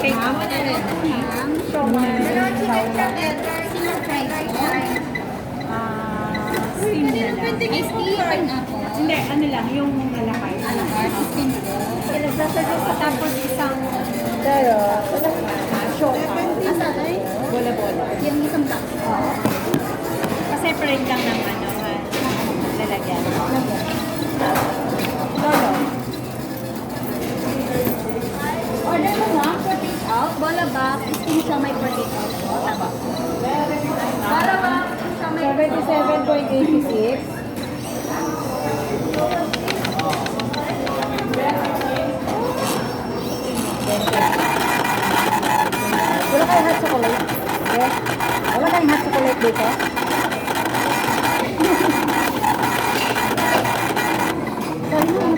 Cake mo na rin. Steam na lang. May steam pineapple. Hindi, ano lang, yung alakay. Steam ko. Tapos isang Asa ay? bola-bola. Yung isang box. Pa-separate lang ng ano, lalagyan. Order mo nga, for take out. Bola box, steam siya may for take out. Tama. Bola box, steam siya may 77.86. Wala kayong hot chocolate? Yes. Wala kayong hot chocolate dito?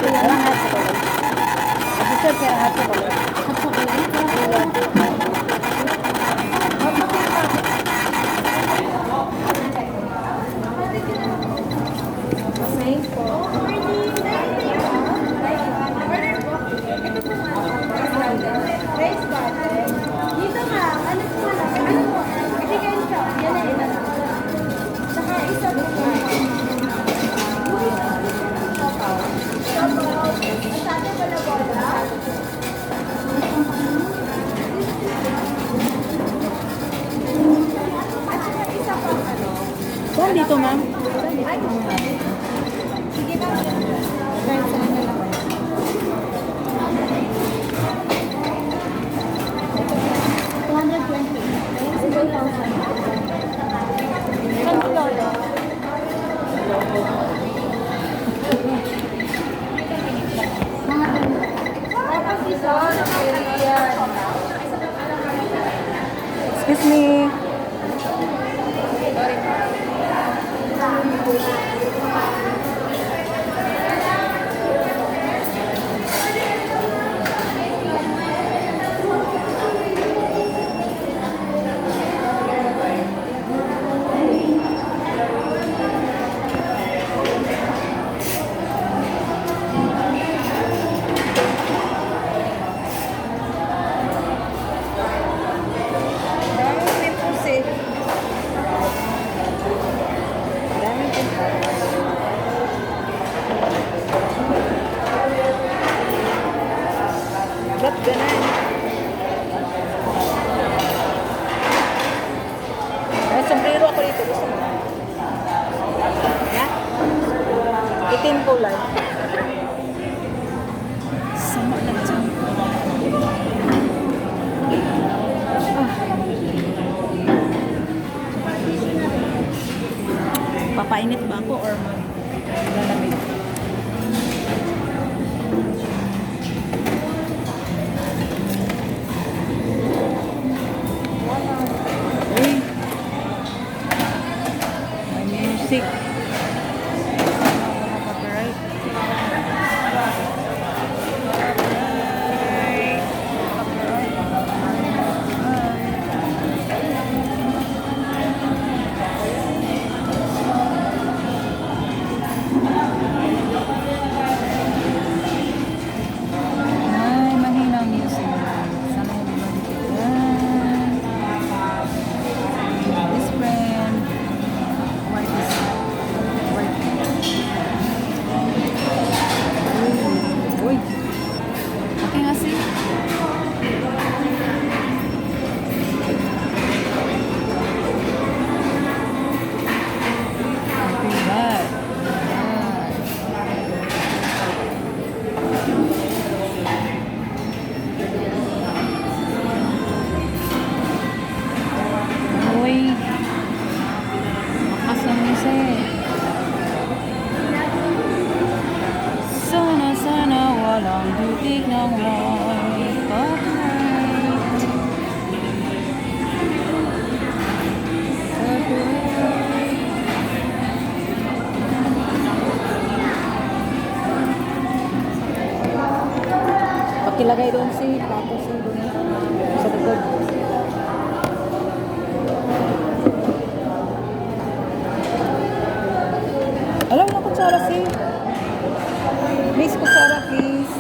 Walang hot chocolate. Gusto kaya hot chocolate. Hot chocolate. Dito nga, ano po lang, ano po, ibigay siya, yan na yun. Saka isa po po. Masabi ko na bola. At saka isa po, ano. Saan dito, ma'am? Sige na. Kahit saan na lang. 220. Excuse me. Ba't ganun? May sombrero ako dito. Gusto mo? Yeah? Itim kulay. Sama na dyan. Papainit ba ako or maglalamig? Uy! May music. Copyright. Ay, mahina ang music. Sana hindi mabibigyan. This friend. Why this? Why? Uy. Okay nga si. Okay, bad. Uy. Makas ang music. Sana walang dutig ng copyright. Pakilagay doon si tapos si doon sa likod. Alam mo kutsara si. Please kutsara please.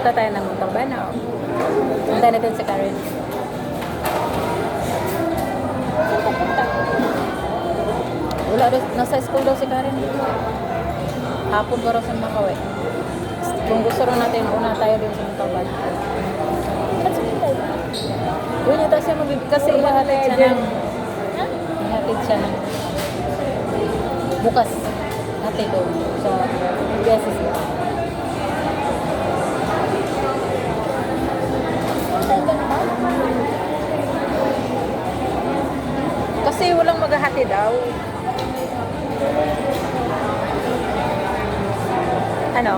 Punta tayo ng Montalban. Punta natin sa Karen. Wala rin, nasa school daw si Karen. Hapon pa raw sa Makawe. Kung gusto rin natin, una tayo din sa Montalban. Doon niya tayo siya mabibig kasi ihahatid siya ng... Ihahatid siya ng... Bukas. Hatid doon sa USS. Kasi walang maghahati daw. Ano?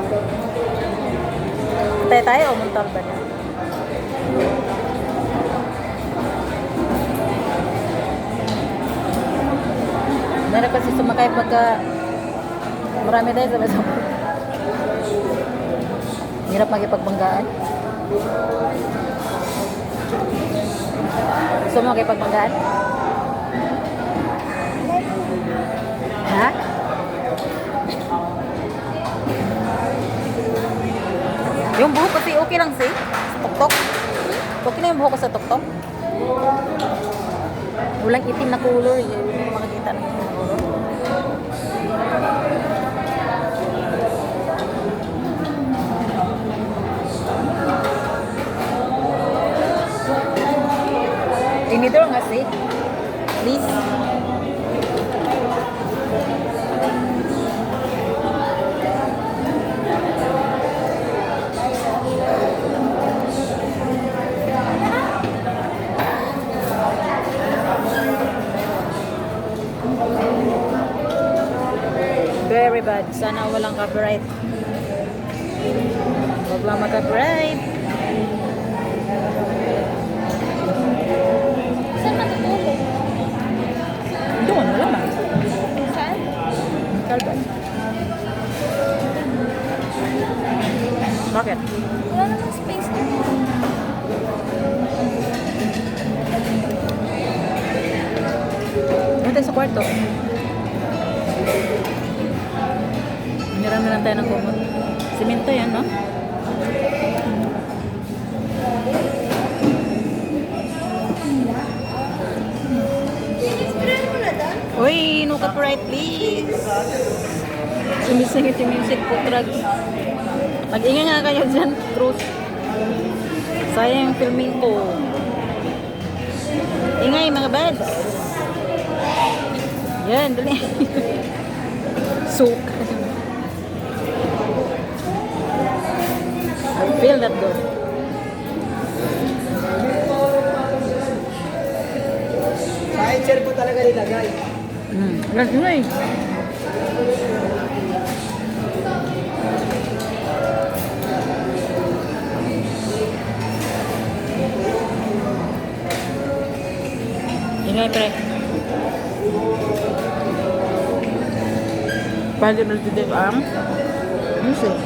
Tayo o Montalban na? Meron kasi sumakay pagka marami tayo sama-sama. Hirap makipagbanggaan. Gusto mo makipagbanggaan? Ha? Yung buhok kasi okay lang si tuktok. Okay na yung buhok ko sa tuktok. Walang itim na color. Yung makikita na yung color. Tinidor nga si. Please. Very bad. Sana walang copyright. Huwag lang mag-copyright. Saan matutulog? Doon, wala man. Saan? Kalban. Bakit? Wala namang space na. Doon tayo sa kwarto. Marami lang tayo ng kumot. Simento yan, no? Uy, no copyright, please. Sumisingit yung music po, drugs. Mag-ingay nga kayo dyan, truth. Sayang yung filming ko. Ingay, mga bads. Yan, dali. Soak. I feel that good. Science po talaga nilagay. Last na eh. Ingay, pre. Pwede mo dito ang music.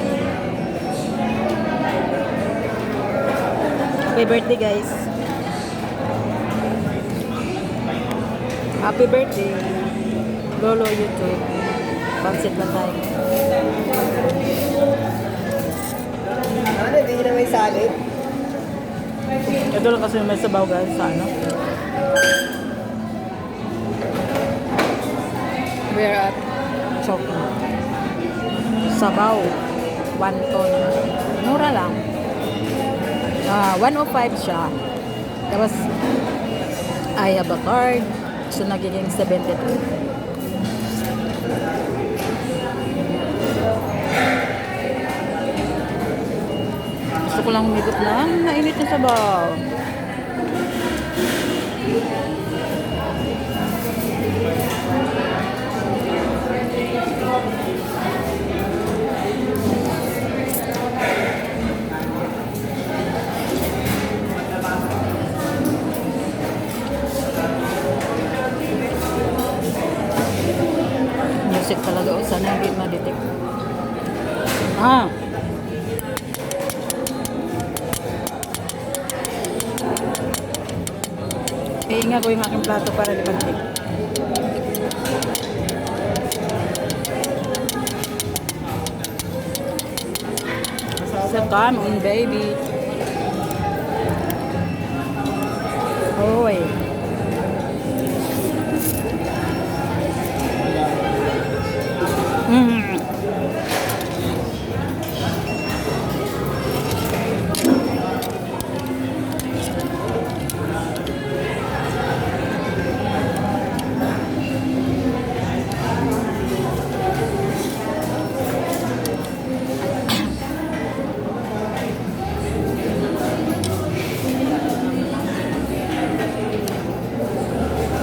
Happy birthday, guys. Happy birthday. Lolo YouTube. Pansit lang tayo. Ano, hindi na may salad. Ito lang kasi may sabaw, guys, sa ano. We're at Choco. Sabaw. 1 ton. Mura lang. 105 siya. Tapos, I have a card. So, nagiging 72. Gusto ko lang humigot lang. Mainit yung sabaw. Music talaga o sana hindi ma-detect. Iinga ko yung aking plato para di mag-detect. Sa Come on, baby. Oy. Mm.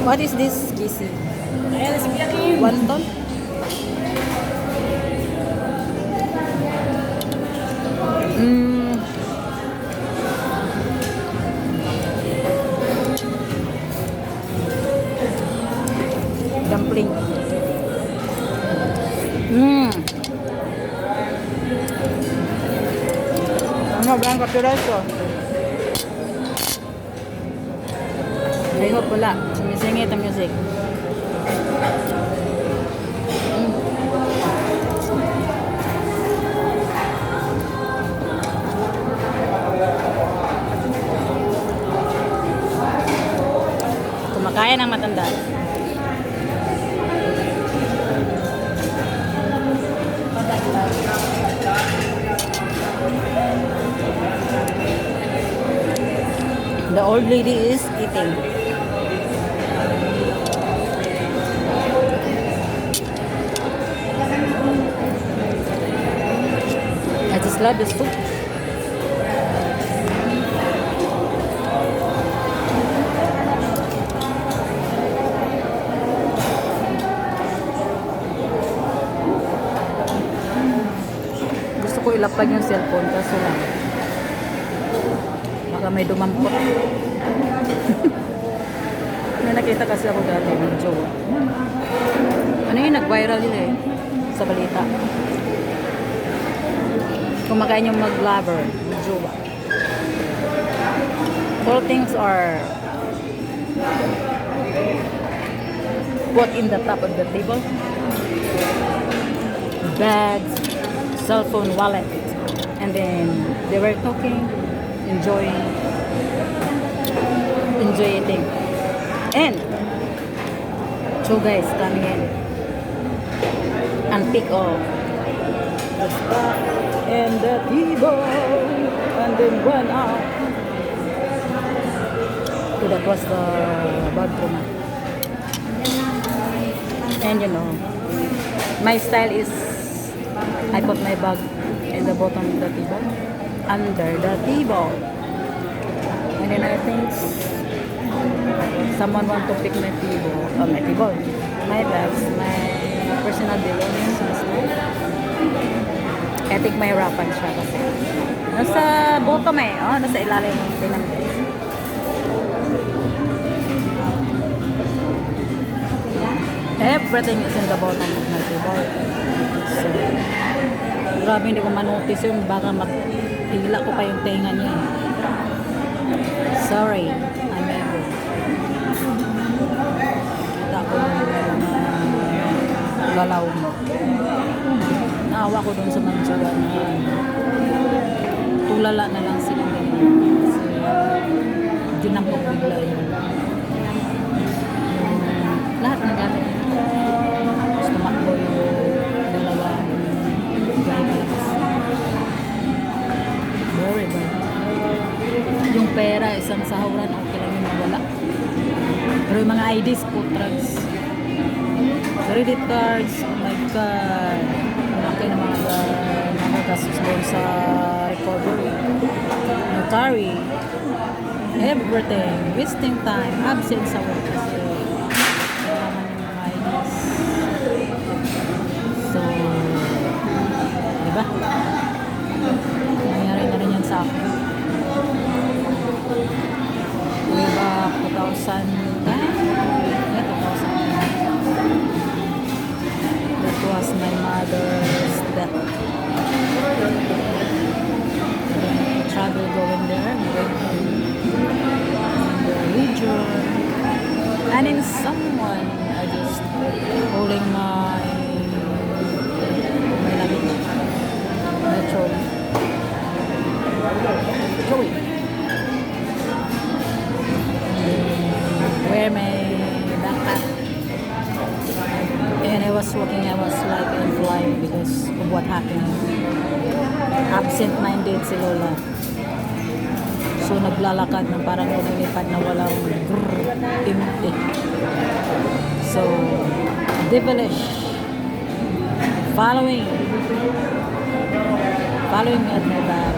What is this, Kissy? Wonton? Mm. Dumpling. Mm. Ano ba ang kapiraso? I hope wala. Sumisingit ang music. Kumakain ang matanda. The old lady is eating. I just love this food. Gusto ko ilapag yung cellphone kaso lang baka may dumampot. May nakita kasi ako dati ng jowa. Ano yun, nag-viral yun eh sa balita. Kumakain yung mag-lover ng jowa. All things are put in the top of the table. Bags, cell phone, wallet, and then they were talking, enjoying eating. And two guys coming in and pick all the stuff and the table and then went out. So that was the bathroom. And you know, my style is I put my bag in the bottom of the table, under the table. And then I think someone want to pick my table, my bags, my personal belongings. I think may harapan siya kasi nasa bottom eh, nasa ilalim ng pinamit. Everything is in the bottom of my table. So, grabe hindi ko manotice yun. Baka maghila ko pa yung tenga niya. Sorry, I'm able. Kita ko yung lalaw mo. Naawa ko dun sa mansuwa na tulala na lang sila ganyan. Kasi dinampok bigla yun. Lahat ng gamit niya. Tapos tumakbo yung dalawang drivers. Very bad. Yung pera, isang sahuran, okay lang yung nawala. Pero yung mga IDs, food trucks, credit cards, oh my God. Malaki na mga gastos doon sa recovery. Notary, everything, wasting time, absent sa work kasi kailangan yung mga IDs. So, diba? Nangyari na rin yan sa akin. Way back 2010. That was my mother's death. Travel going there, going to the region. I was working, I was like in flying because of what happened. Absent-minded si Lola. So naglalakad na parang lumilipad na walang empty. So, devilish. Following me at my back.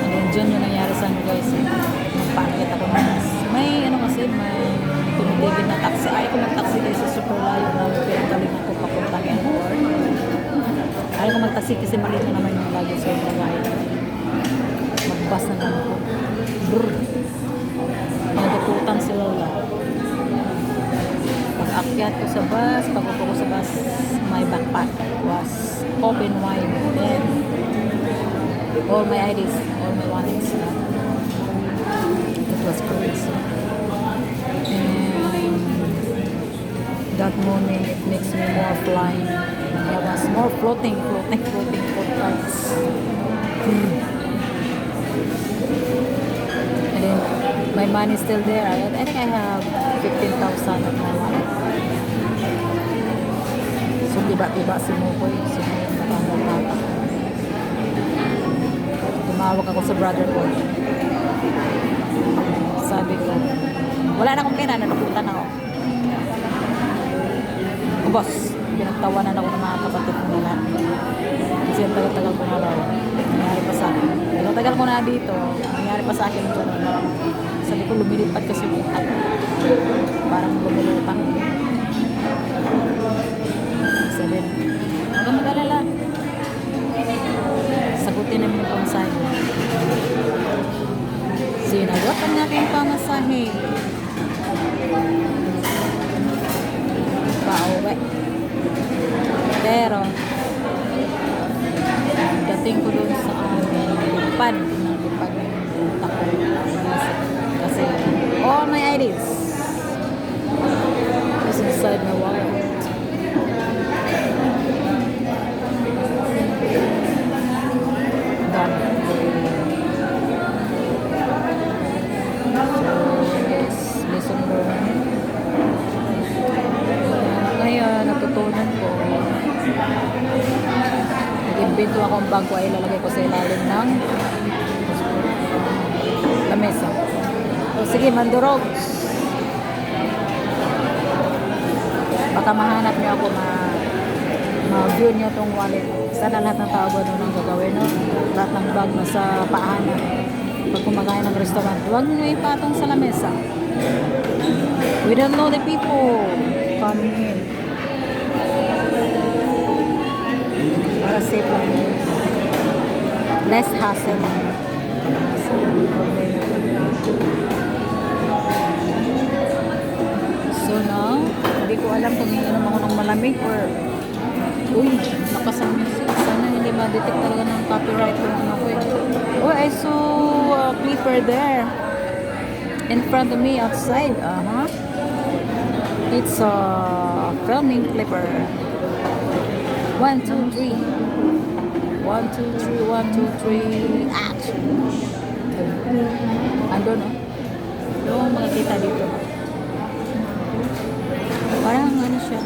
And then dyan yung nangyari sa akin guys. Magpakit ako na. May ano kasi, may tumitigil na taxi. Ayaw ko mag-taxi guys sa super layo na pinagalingan ko papuntang airport. Ayaw ko mag-taxi kasi maliit na naman yung lagi sa trabaho. Magbas na naman ako. Brrr. Nagatutan si Lola. Pag-akyat ko sa bus, pag-upo ko sa bus, my backpack was open wide. Then, all my IDs, all my wallets. It was crazy. And that morning, it makes me more flying. I was more floating for flights. And then, my money is still there. I think I have 15,000 at my wallet. So, iba si Mokoy. So, nakangalatak. Tumawag ako sa brother ko. Sabi ko, wala na akong pera, nalukutan ako. O boss, pinagtawanan ako ng mga kapatid ko nila. Kasi ang tagal-tagal ko na raw. Nangyari pa sa akin. Tagal ko na dito, nangyari pa sa akin dyan. Sabi ko, lumilipad kasi yung utak. Parang lumilutang. Sabi, huwag kang mag-alala. Sagutin namin yung pamasahe. Sinagot ang aking pamasahe. Pauwi. Pero, dating ko dun sa lipad ng utak ko. Kasi, all my IDs was inside my wallet. Lesson learned. Ngayon, natutunan ko. Nag-invento akong bag ko ay ilalagay ko sa ilalim ng lamesa. So, sige, mandurog. Baka mahanap niyo ako, ma-view niyo tong wallet. Sana lahat ng tao ganun ang gagawin, no? Lahat ng bag na sa paanan. Pag kumakain ng restaurant, huwag nyo ipatong sa lamesa. We don't know the people coming in. Para safe lang. Less hassle. So now, hindi ko alam kung iinom ako ng malamig or uy, lakas ang music. Sana hindi ma-detect talaga ng copyright kung ano ko eh. Oh, I saw a clipper there in front of me outside. It's a filming clipper. 1, 2, 3. 1, 2, 3, 1, 2, 3. Action. Ando, no? Doon makikita dito. Parang ano siya.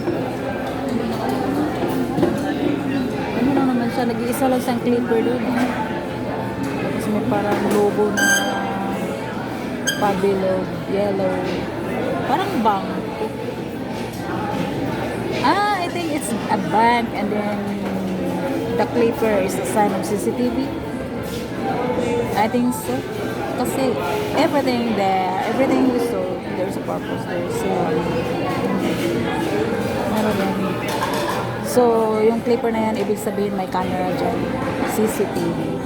Ano lang naman siya. Nag-iisa lang siyang clipper doon. Tapos may parang logo na pabilo, yellow. Parang bank. I think it's a bank and then the clipper is the sign of CCTV. I think so. Kasi everything there, everything we saw, there's a purpose there. So, so yung clipper na yan, ibig sabihin may camera dyan. CCTV.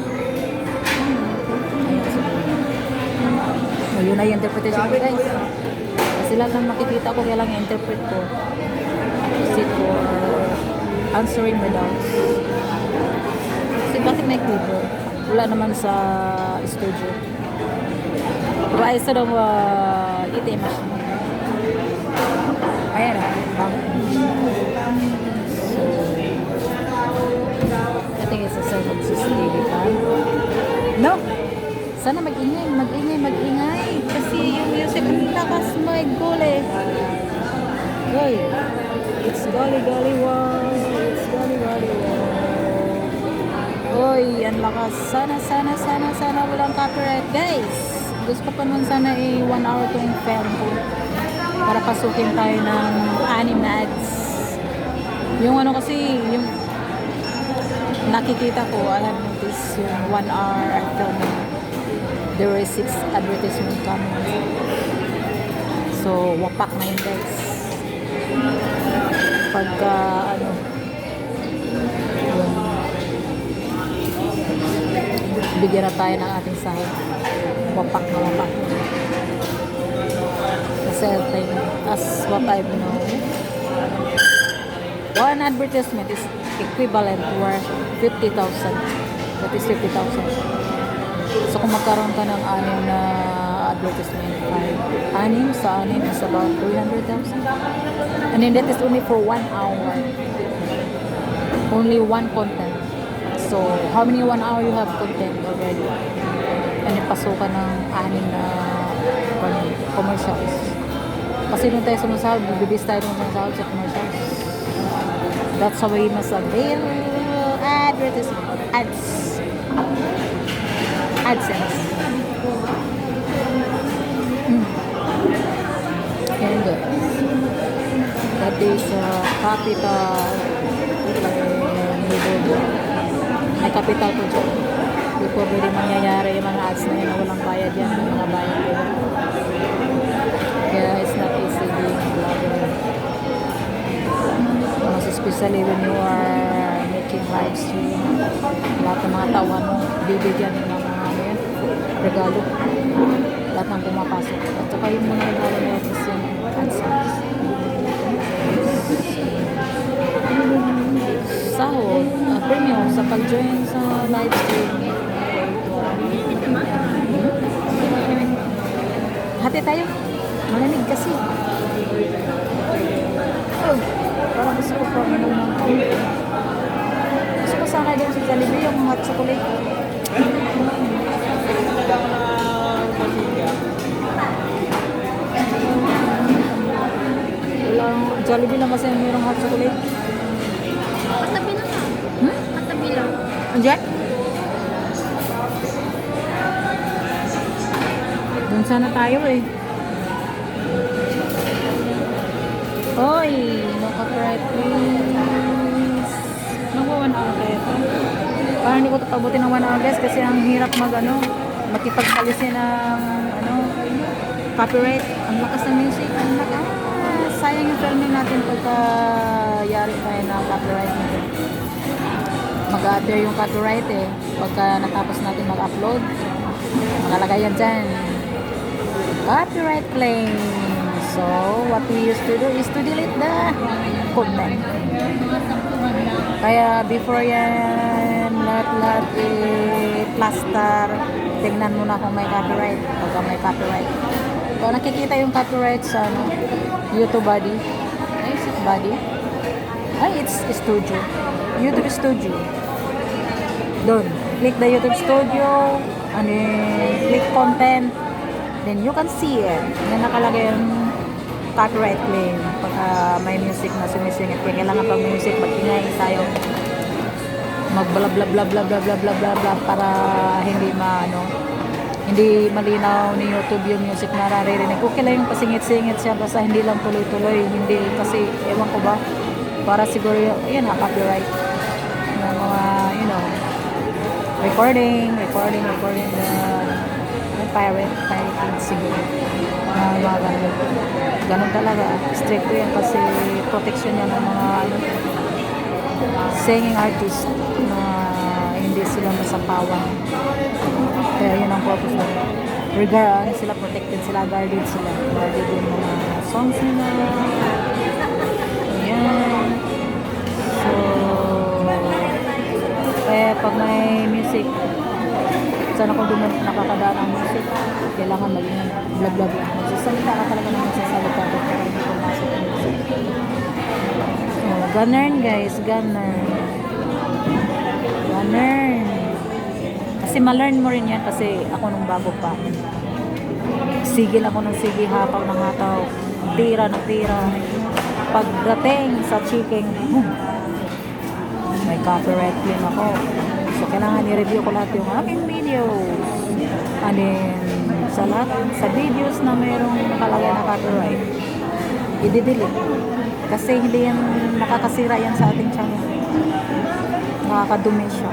So, yun na yung interpretation ko, guys. Kasi lahat ng makikita ko, kaya lang i-interpret ko. Kasi for answering my doubts. Kasi bakit may clipper? Wala naman sa studio. Pero ay sa daw ATM machine. Ayan na. So, I think it's a sign of CCTV cam. No! Sana mag-ingay. Kasi yung music ang lakas, my God eh. Hoy, it's Golly Golly Wow. It's Golly Golly Wow. Hoy, ang lakas. Sana walang copyright. Guys, gusto ko pa naman sana 1 hour tong film ko. Para pasukin tayo ng 6 na ads. Yung ano kasi, yung nakikita ko, I have noticed yung 1 hour filming. There is 6 advertisement coming. So, wapak na yun guys. Pagka, ano, bigyan na tayo ng ating sahod. Wapak na wapak. Kasi, as what I know, one advertisement is equivalent worth 50,000. That is 50,000. So, kung magkaroon ka ng 6 na advertisement, 6 sa 6 is about 300,000. And then that is only for 1 hour. Only one content. So, how many 1 hour you have content already? And then pasukan ng 6 na commercials. Kasi nung tayo sumasahod, bibibis tayo nung sumasahod sa commercials. That's how we must avail advertisement. AdSense. And that is capital. May capital po dyan. Hindi po pwede mangyayari yung mga ads na yun na walang bayad yan. May mga bayad yun. Kaya it's not easy being a blogger. Most especially when you are making live stream. Lahat ng mga tawan mo, bibigyan ng mga ano yan, regalo. Lahat ng pumapasok. At saka yung mga regalo na yun is yung AdSense. Sahod, premium sa pag-join sa live stream. Hati tayo. Malamig kasi. Oh, parang gusto ko pa gusto ko sana din sa Jollibee yung hot chocolate. Jollibee lang kasi mayroong hot chocolate. Katabi na nga. Katabi lang. Andiyan? Doon sana tayo eh. Hoy, no copyright please. Nagwa 1 hour kaya ito. Parang hindi ko ito pabutin ng 1 hour guys kasi ang hirap makipagpalisin ng copyright. Ang lakas ng music. Ang lakas. Sayang yung filming natin pagka yari tayo na copyright natin. Mag-a-appear yung copyright eh. Pagka natapos natin mag-upload, makalagay yan dyan. Copyright claim. So, what we used to do is to delete the content. Kaya before yan, lahat plaster, tignan muna kung may copyright. Pagka may copyright. So, nakikita yung copyright sa YouTube body. Ay, it's studio. YouTube Studio. Doon. Click the YouTube Studio. And then, click content. Then, you can see it. Yan nakalagay yung copyright claim. Pagka may music na sumisingit. Kaya kailangan pag music, mag-ingay tayo. Mag-bla bla bla bla bla bla bla bla bla para hindi malinaw ni YouTube yung music na naririnig. Okay lang yung pasingit-singit siya basta hindi lang tuloy-tuloy. Hindi kasi, ewan ko ba, para siguro yun copyright. Yung mga, recording the pirated siguro. Mga ganun talaga. Strict ko yan kasi protection yan ng mga singing artist na hindi sila masapawan. Kaya yun ang purpose nila. Sila protected sila, guarded yung mga songs nila. Ayan. So, kaya pag may music, sana kung nakakadaan ang music, kailangan maging blag-blag. Magsasalita ka talaga ng magsasalita para hindi pumasok ang music. So, ganun guys, ganun. Kasi ma-learn mo rin yan kasi ako nung bago pa. Sigil ako ng sige, hapaw ng hataw. Tira na tira. pagdating sa chicken, may copyright claim ako. So, kailangan i-review ko lahat yung aking videos. And then, sa lahat, sa videos na mayroong nakalagay na copyright, i-delete. Kasi hindi yan, nakakasira yan sa ating channel. Nakakadumi siya.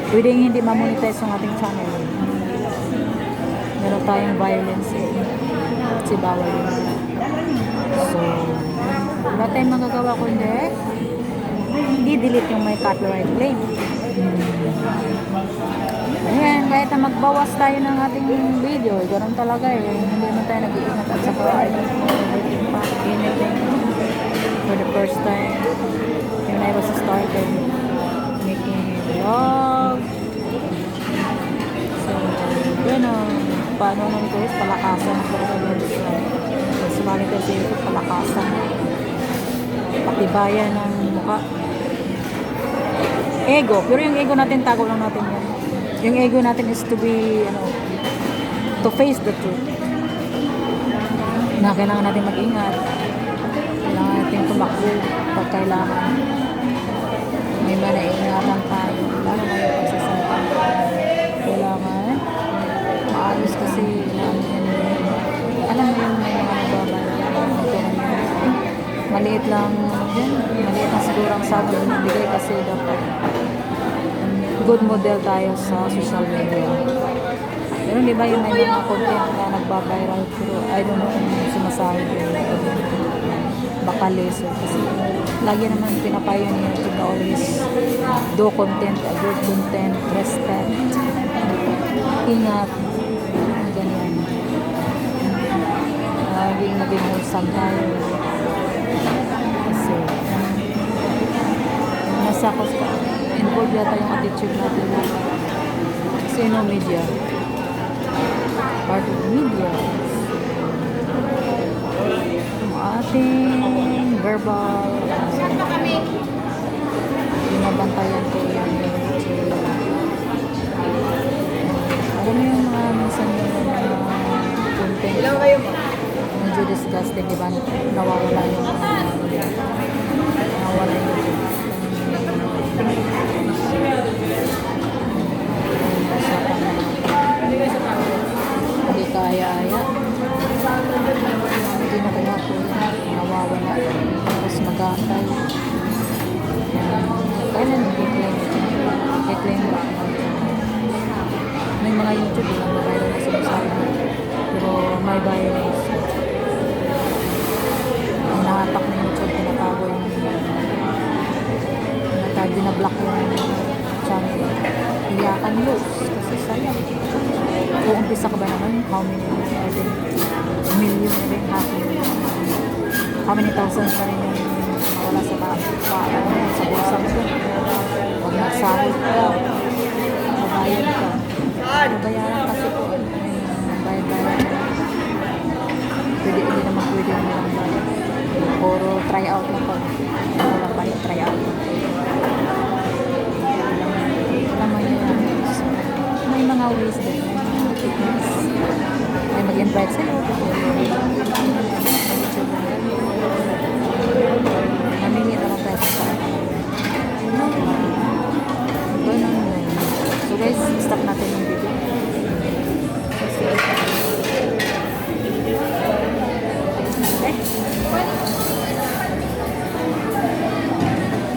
Pwedeng hindi ma-monetize yung ating channel. Meron tayong violence eh. Kasi bawal yun. So, wala tayong magagawa kundi i-delete yung may copyright claim. Ayan, kahit na magbawas tayo ng ating video, ganoon talaga eh. Hindi naman tayo nag-iingat at saka anything for the first time when I was started making vlog. So, gano'n. Paano naman guys, palakasan ko rin sa sumali kasi ito palakasan. Patibayan ng mukha. Ego. Pero yung ego natin, tago lang natin yan. Yung ego natin is to be, to face the truth. Na kailangan natin mag-ingat. Kailangan natin tumakbo pag kailangan. May manaingatan tayo. Lalo ngayon pagsasalita. Kailangan maayos kasi alam mo yung may mga nagbabala. Maliit lang siguro ang sabi ng bigay kasi dapat good model tayo sa social media. Pero di ba yung may mga content na nagba-viral pero I don't know kung sumasabi yun. Baka lesson kasi lagi naman pinapayo niya to always do content, good content, respect, ingat, ganyan. Laging naging wholesome tayo. Kasi nasa involved yata yung attitude natin kasi no media part of the media yung ating verbal binabantayan ko yung alam mo yung mga minsan yung mga content Ilang kayo? medyo disgusting, diba? Nawawala yung hindi kaya-aya hindi na kaya po nawawala tapos mag-aantay kailan i-claim may mga YouTube lang na viral na sinasabi pero may virus hinahatak ng YouTube tinatago yung binablock yung channel iyakan yun kasi sayang kung umpisa ka ba naman how many million na rin how many thousands na rin yung mawala sa bulsa mo pag nagsahod ka mabayad ka mabayaran kasi po bayad pwede hindi naman pwede yung puro try out lang pag